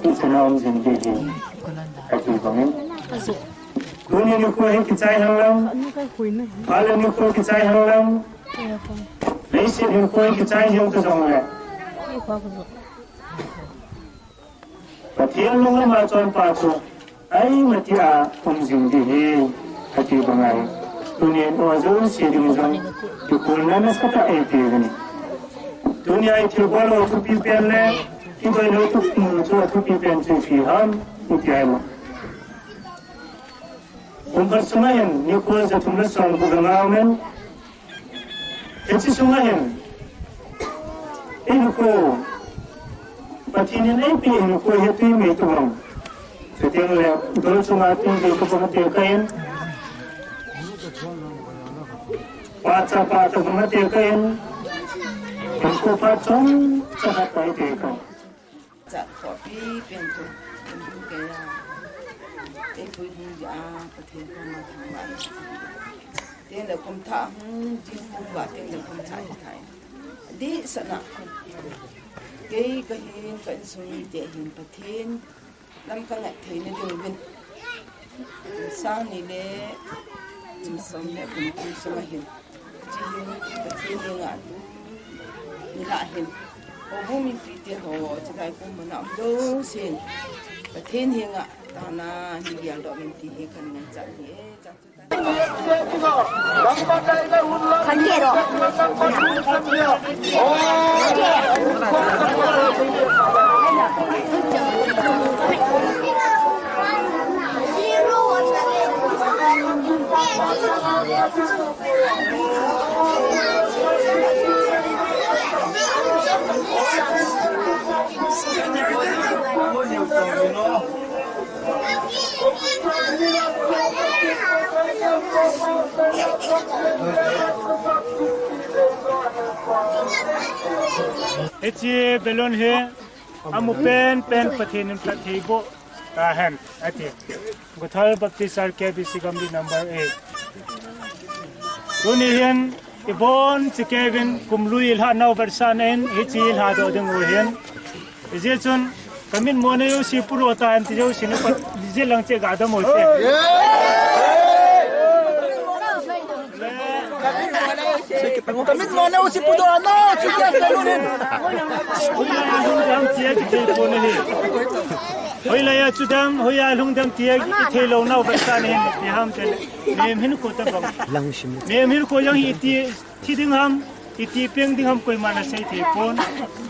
ti sanam zindi hi ati bangin dunia ni ko hin kicai halang pala ni ko kicai halang leisi ni ko hin kicai hiu ka jong le patian lunga ma chon pa chu ai matia zindi hi ati bangai dunia no zo si ding jong ti ko na na sa ta e ti ni dunia itu bolo tu pipian le kita ini tu tu pipian tu ham pipian umbar semayan ni kuat satu mesra bukan men itu semayan ini ko patinin ini pi ini ko itu ini tu bang setiap le dulu cuma tu di kepala kain pacar kepala kain Aku pacung sangat baik kan. Dạ kopi pintu pintu kaya ekoi dia pathen ko ma thangwa ten da kum tha jin pu wa ten da kum tha thai di sana ke ka hin ka sung te hin pathen lam ka ngai thei na ding bin sang ni le jin som le kum ku sama hin ji hin pathen ni nga tu ni la hin Obu mi piti ho cekai pun menam dosin. Paten hinga tanah ni biang dok minti hikan ngajak ni Kanjero. Eci belon he, amu pen pathenin pathebo tahan ati. Guthal baptisar ke bisigam di number 8. Tunihin ibon si Kevin kumlui ilha nau bersanen eci ilha do deng uhen. Ijechun kamin monayo si puro ta antijo sinipat dijelang che gadam hote. Kami mana usi pudo ano, cuci belunin. Hong tiag telefon ni. Hoi laya cudam, hoi alung dam tiag telefon na bersan ni. Ham tel. Mem hin ko ta bang. Mem hin ko yang iti tiding ham, iti peng ding ham koi mana sei telefon.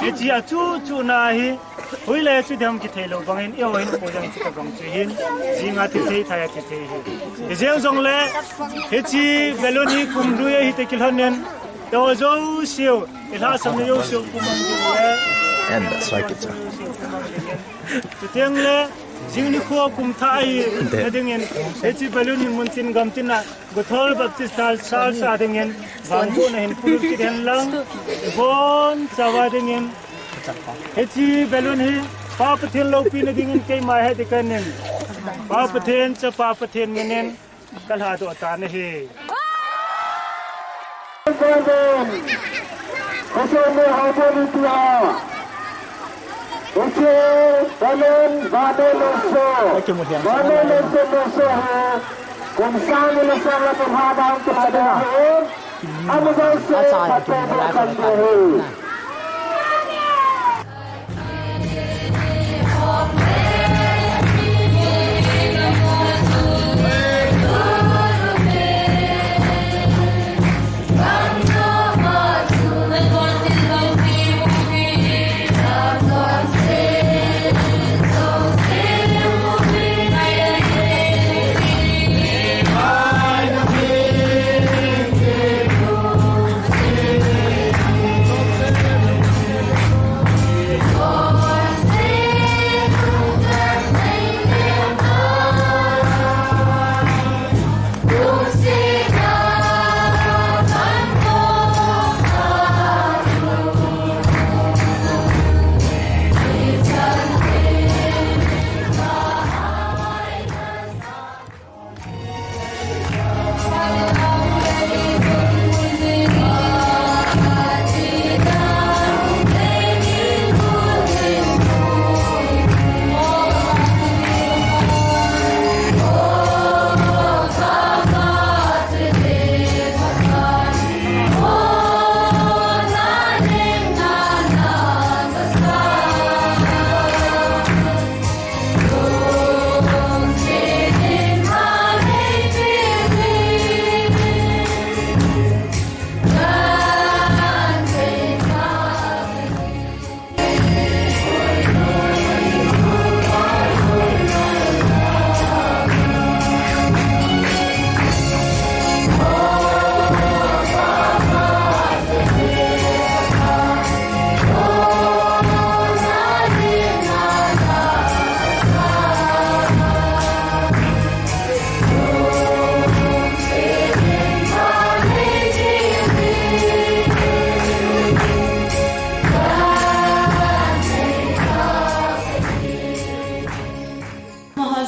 Eji acu na hi. Hoi laya cudam ki telefon bangin yo hin ko yang kita bang cihin. Jinga titei thaya titei hi. Ejeng jong le. Eji beloni kumruye hi tekilhanen. Dozo siu, ilha samne yo siu kumang duwe. And that's like it. Tuteng le, jingni ko kum thai, nadingen. Echi baluni muntin gamtina, guthol baptistal sal sa dingen. Bangko na hin puluk kiden lang, bon sawa dingen. Echi baluni, papathin lopi na dingen kay mahe dikanen. Papathin sa papathin menen, kalhado atane he. Uche me hajoni tia. Uche balen bade loso. Bade loso hai. Kumsan loso la pahada untuk ada hai. Amazon se patah hai.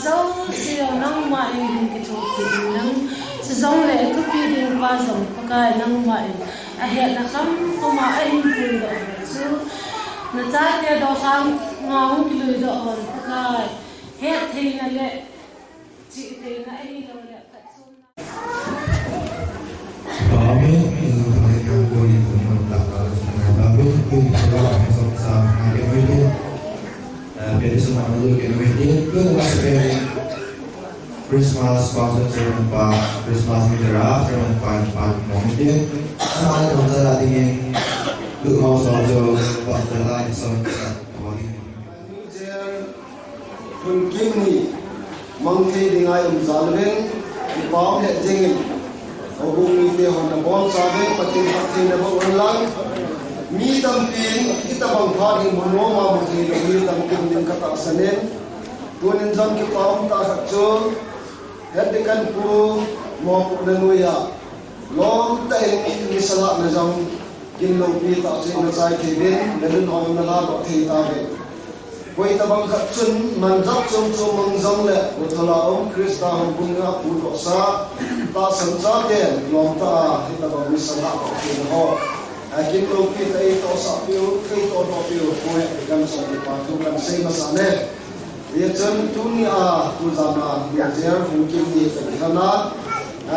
dấu siêu nắng mai cái chỗ kia nắng sẽ giống lệ cứ đi đi qua dòng cái nắng mai hiện là khăm không mà anh vui đó chứ nó trái kia đó khăm ngon cái lưỡi đó hơn cái hiện thì là lệ chị thì là anh đâu lệ tại sao Babe, mereka boleh mendapat babe itu kalau masuk sama media, dari semua itu media itu masuk Christmas sponsor dengan Pak Christmas Mitra dengan Pak media, sama dengan cara ini, lu mau soal Pak Jalan soal boleh. Mungkin ni, mungkin dengan zalmen, bawah net jengin. Hubung ini honda bom sabe patin na ulang mi tampin kita bangkari mono ma buti mi tampin din kata sanen tunin jam ki paum ta sakcho hadikan pu mo pu nanuya long ta ni sala na jam kin lo pi ta che na sai ke bin dalun on na la ba thi ta be koi ta bang khat chun man jap chum chum mang jam le uthala om krista hom bunga pu ro sa ta samsa ke lom ta kita ba mi sala ko ke ho akin to ki tai to sa piu ke to do piu ko e kan sa ni pa tu kan sei ma sa ne ye chen tu ni a tu za na ya jer hu ki ni ka thana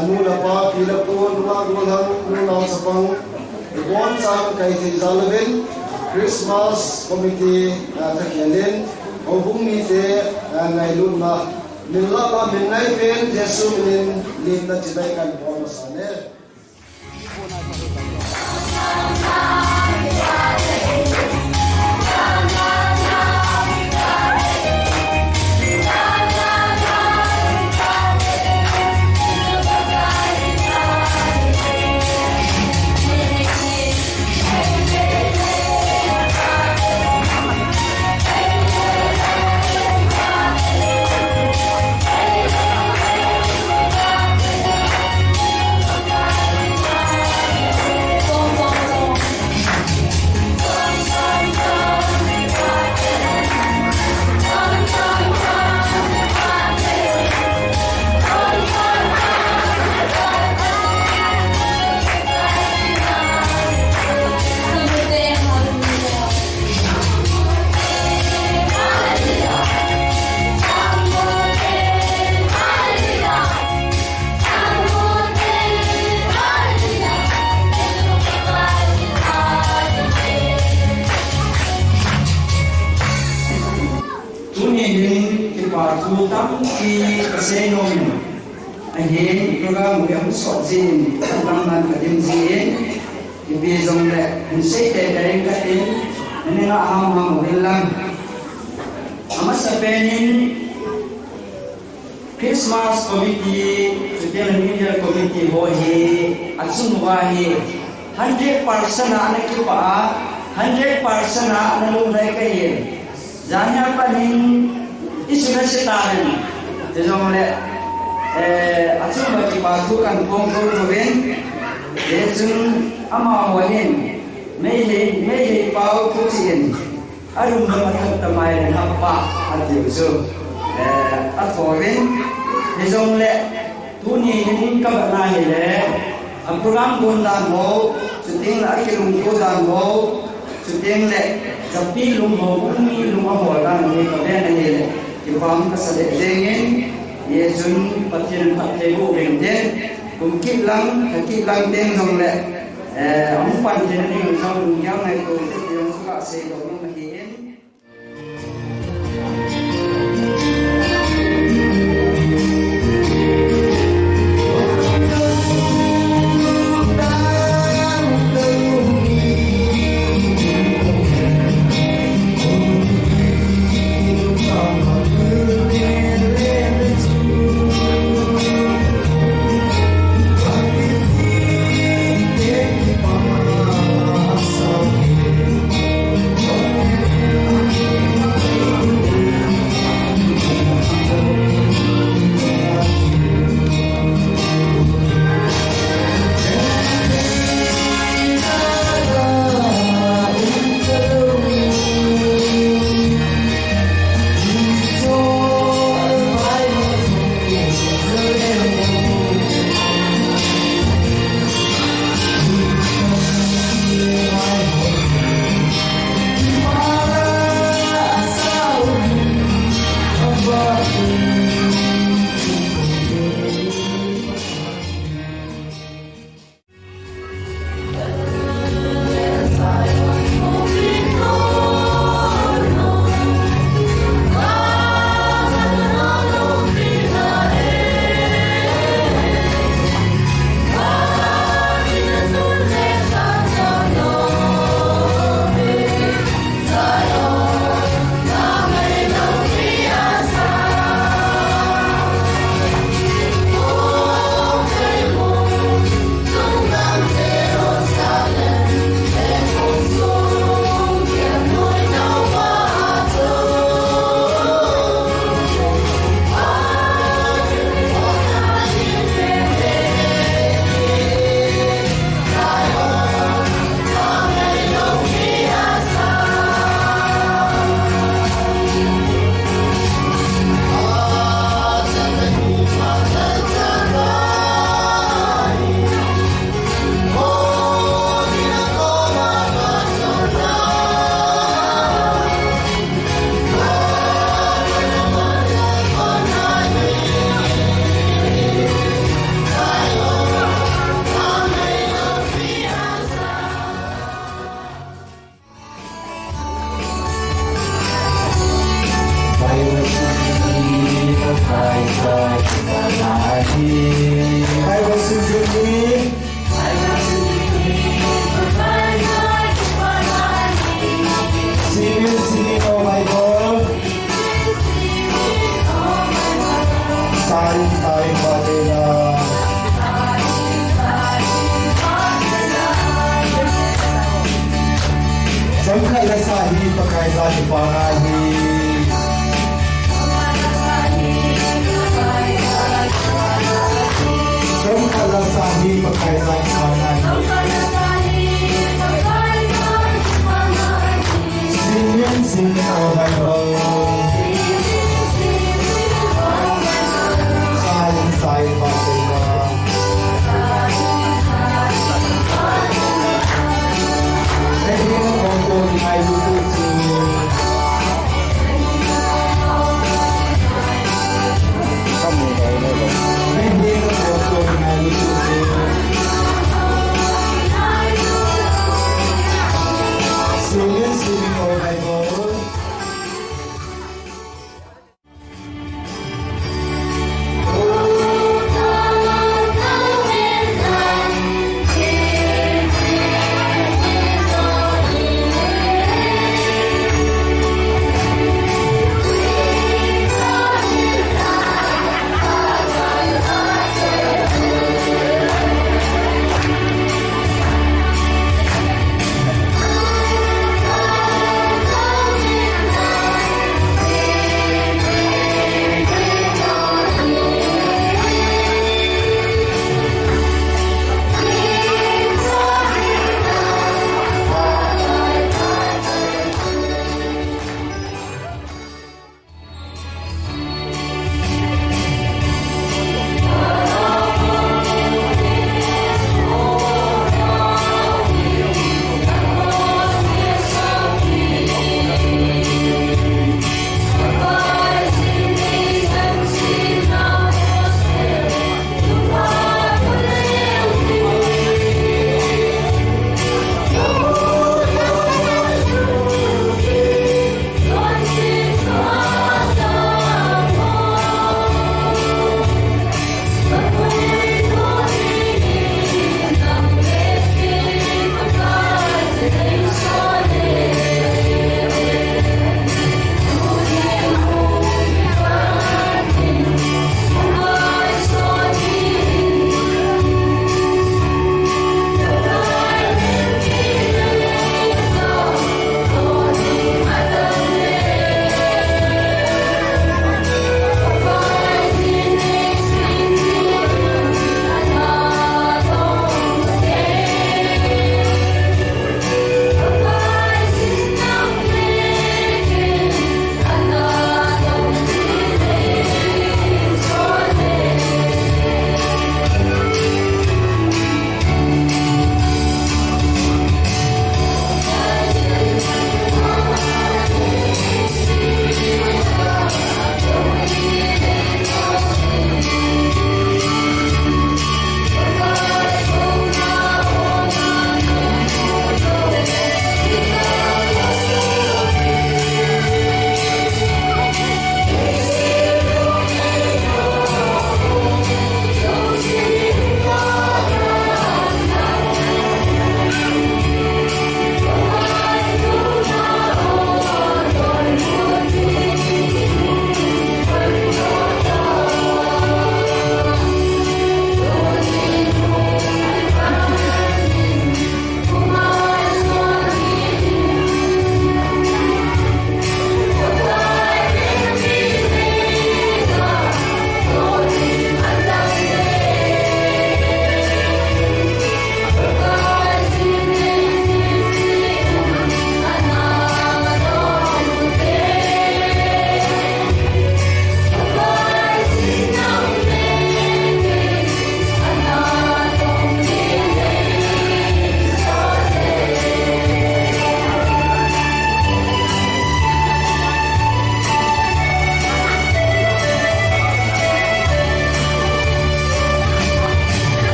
anu la pa pi la ko nu ma nu hang nu na sa pang bon sang kai thei zalben Christmas committee ta kelen hobung ni te ngai lun na min la la min nai pen jesu min lin na chidai kan bon sa ne program yang sojin tentang kadimzin ibi zongre insei dari katin ini nggak ham bilang amat sepenin Christmas committee setiap media committee hohi asun wahi 100% anak kita 100% anak lumai kaya jangan panin isu nasihatin jadi asun bagi pasukan kongkol tulen, jejun ama wahin, mehe pau kucing, arum bermaksud temai dan apa hati usul, atorin, jejun le, tuni ini kabarna hele, program gondang mau, syuting lagi gondang mau, syuting le, tapi lumau bumi lumau orang ini kabarna hele, kipam kesadek jengin. Ye jun patien patte go benten kumkit lang ten jong le ang pan jen ni jong yang ai ko te yang suka se do ni mahien Sai Padela. Sampai sahi pakai sahi pangahi. Sampai sahi pakai sahi pangahi. Singin sing orang Sai Padela.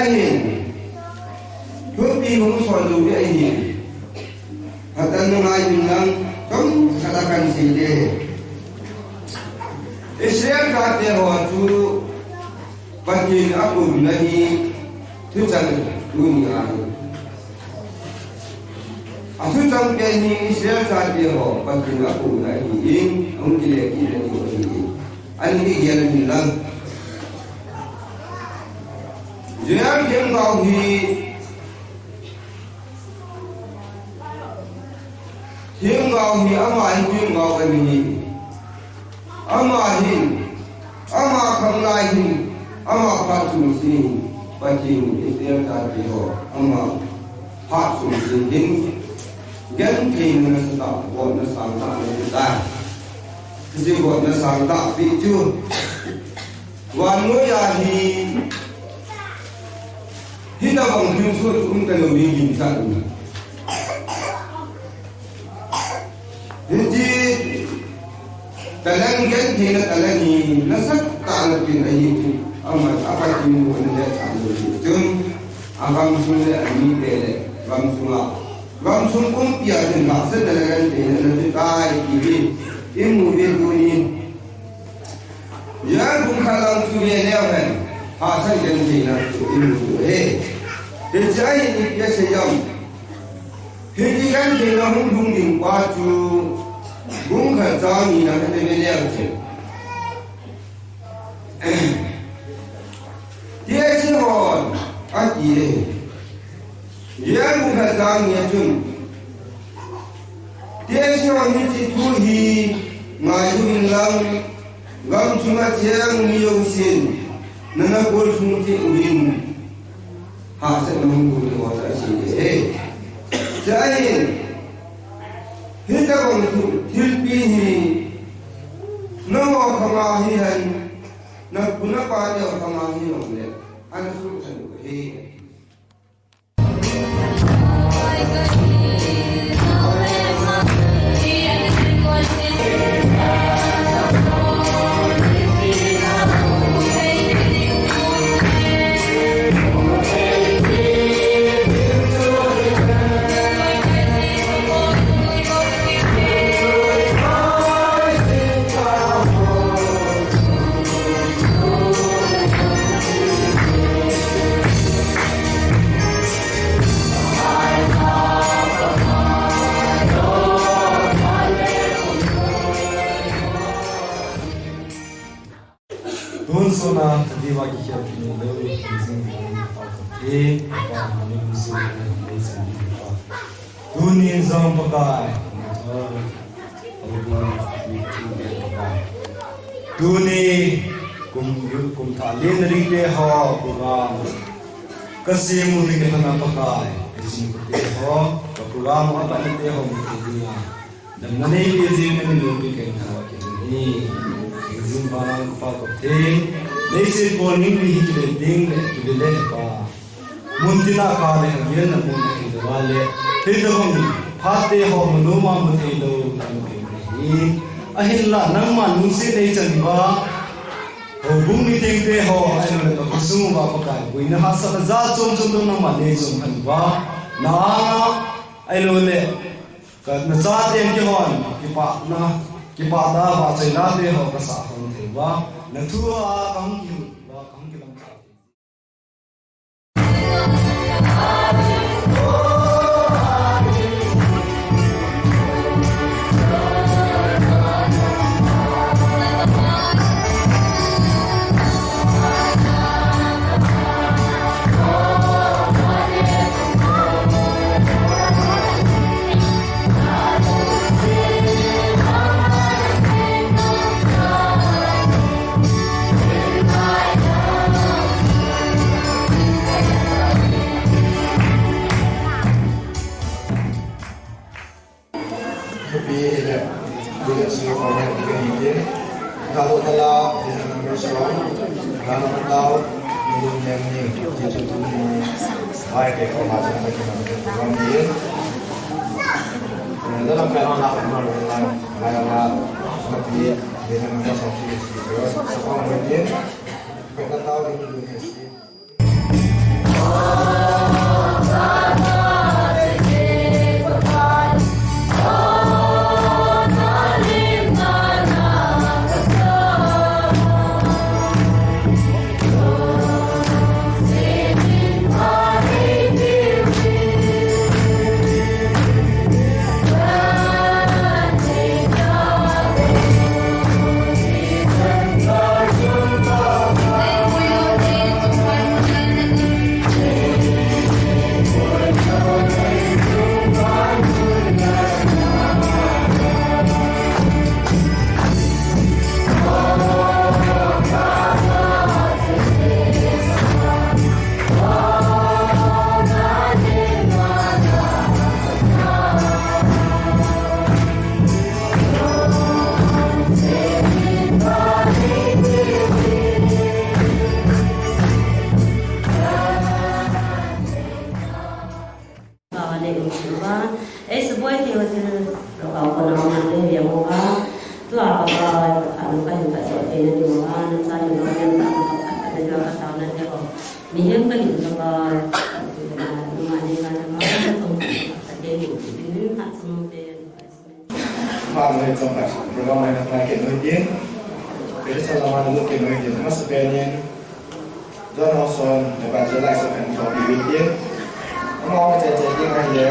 ahin Tupi mengusol dulu ahin Hatan mengayu lang Kau katakan sini Israel kata waktu Batin aku nahi Tujan dunia Aku sampai ni Israel kata Batin aku nahi In Mungkin lagi dan ini Ani gian lang Jangan yang kau hi Yang kau hi amahin yang kau kami amahin ama kamlahin ama patung sini batin Israel tadi ho ama patung sini gan kin na sa buat na sangta na kasi buat na sangta bicu wan mo ya hi hita bang hinsu un kan lo bin san jadi talang gan kin na talang ni nasak ta pin ayi ama apa kin mo na ya jun abang sunle ani pele bang sunga bang sung kum pia den ba se talang den na tai ki imu be duni ya kum khalang tu be le aven ha sai gan ni na imu he de jai ni ke se yam he ni gan ni na hung dung ding pa chu gung kha cha ni na de be le che ye si hon a ki le ya gung kha cha ni chun ye si hon ni chi tu hi ngai du in lang gam chunga chiang ni yo sin nana gol chung chi uin ha se nong gu ni wa ta si e jai hita gong tu thil pi hi no mo khama hi han na kuna pa de khama hi no le an su san ko he Sona tadiwa ki kya ni lewe using pa e pa ni using ni using pa duni zam pakai duni kum tha len ri te ho program kasimu ri ke na pakai isin ko te ho program apa ni te ho ni dunia dan nane ni jin ni lo ke na ke ni izin barang pa ko te Nasi borning ni hiji ding tu le pa muntina ka le yen na mun ni wale te do ni phate ho manoma muthi lo ni ahilla nang ma nu se nei chan ba ho bung ni te te ho ai no le ko sung ba pa kai buina ha sa za chom chom do nang ma ne chom han ba na ai lo le ka na za te ke hon ki pa da ba chai na te ho ka sa hon the ba na thua kam ki ba kam ki lam ka Kalau telah di dalam restoran, kalau tahu minum yang ni, jadi tu baik kalau masuk ke dalam dia. Dalam keadaan apa malam malam seperti di dalam restoran, sekarang dia kita tahu ini Indonesia. dia tu kalau kau nak nanti dia mau tu apa anu kan tak jadi dia mau nanti saya mau yang tak ada juga tahu nanti kau minyak kan kalau rumah ni kan macam tu tak jadi ini tak semua dia Pak Menteri Tempat Program Anak Rakyat Nurin Jadi selama dulu ke Nurin Mas sebenarnya Don Hawson dapat jelas akan kopi Nurin Mau jadi aja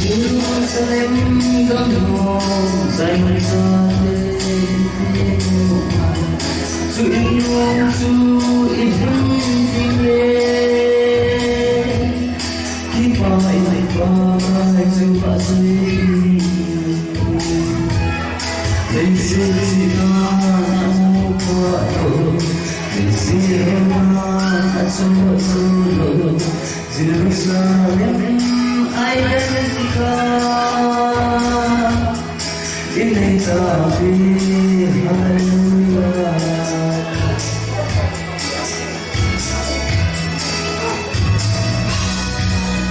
Jerusalem gamo zain sate su inyo su idinye kipa su pasini Desira mukato Desira asal Jerusalem identika ini tapi haleluya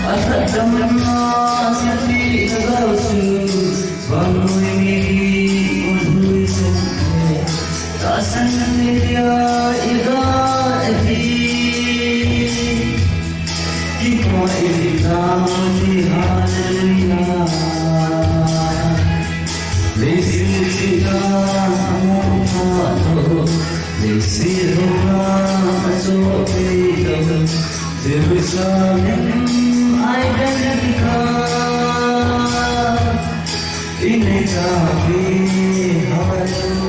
Asal zaman masih tergausu Selalu ini Tasan dia idati Iko idati haleluya Lesita amoto Lesita asopita Jerusalem identika Ini tapi haleluya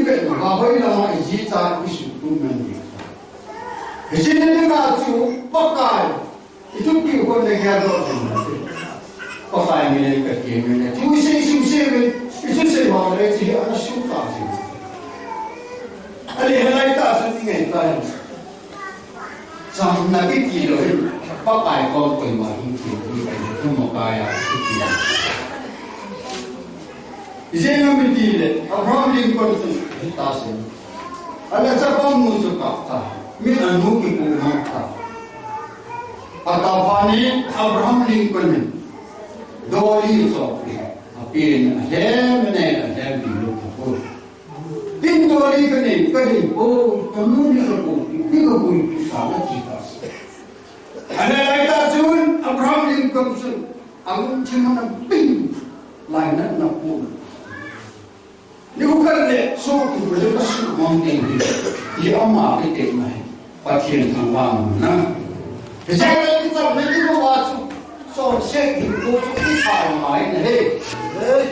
về mà với là mọi gì ta cái sự tu mình cái chuyện này là chú bắt cái itu kêu con này nghe rồi có phải mình này cái gì mình này chú sẽ itu sẽ mà này chỉ ăn suốt cả gì anh ấy lại ta sẽ nghe cái rằng là cái gì rồi bắt cái con quỳ mà hình như vậy không một cái à Izin kami tidak, Abraham Lincoln itu tasnya. Ada siapa musuh kata, mina nuki kumata. Atau pani Abraham Lincoln, doli sopi, tapi ada di luar. Tin doli kene, oh kamu ni sekolah, ni kau salah kita. Ada lagi tasun Abraham Lincoln sun, aku cuma nak ping, lain nak pun. Nếu cần để số của người ta sự mong tiền thì ông mà cái tiền này phát triển thằng vàng nữa. Thì sau đó cái tập này cái qua số xe thì cô cái thải máy này đấy.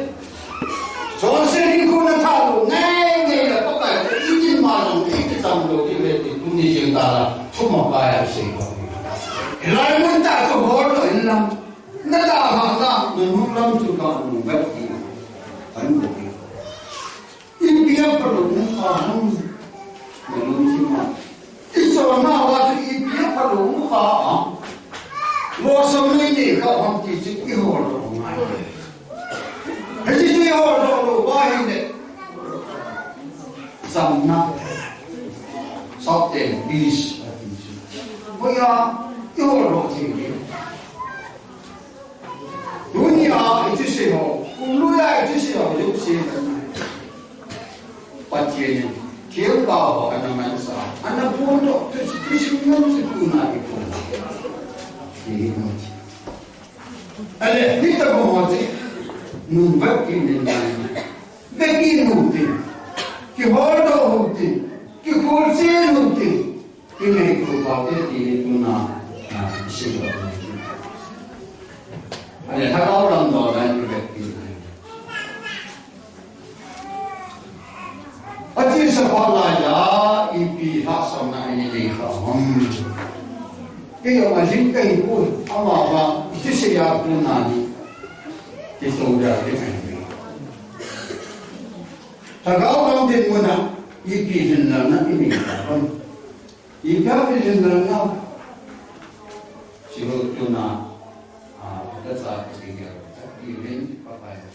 Số xe thì cô nó thao ngay là có phải ít tiền mà làm cái tầm đầu cái về thì cũng như chúng ta là không một bài học sinh rồi. Lại muốn ta có gọi rồi làm nó ta hàng ra mình không làm chúng ta mình vất gì anh một Impia perlu mukhaan menunjukkan. Isona waktu impia perlu mukhaan. Mosam ini kau hamti cik ihor orang. Hati cik ihor orang wahai ne. Zamna, sabte bis. Boya ihor orang tinggi. Dunia itu sih, uluya itu sih, itu sih. Paciennya, kau bawa anak manusia, anak pondok tersenyum setuna itu. Ada kita berhati, numpak ini nanya, begini hati, kihordo hati, kikursi hati, ini kau bawa di tuna, siapa? Ada hal orang orang begini. Pasti sekolah ya, ibu hasan ini dikhawatir. Kalau masih kau pun, apa itu siapa pun nanti itu sudah dengan. Kalau orang di mana ibu jenama ini kan, ibu jenama siapa tu na, ada satu tiga, ibu apa ya?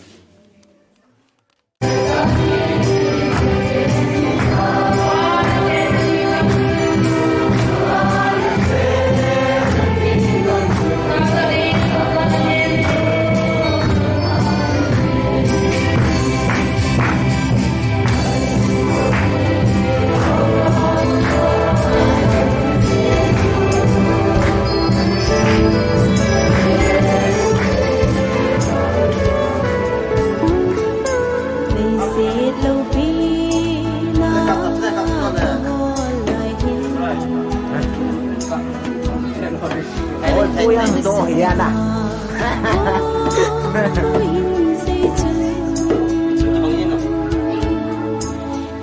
Vui hơn tôi hiện à.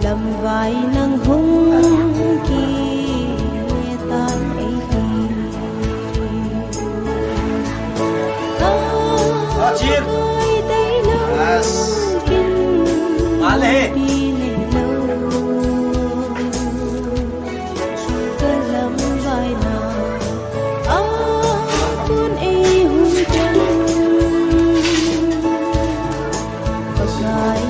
Làm vai nâng hung kia tan ấy Chiên. Ăn lên. Hãy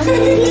subscribe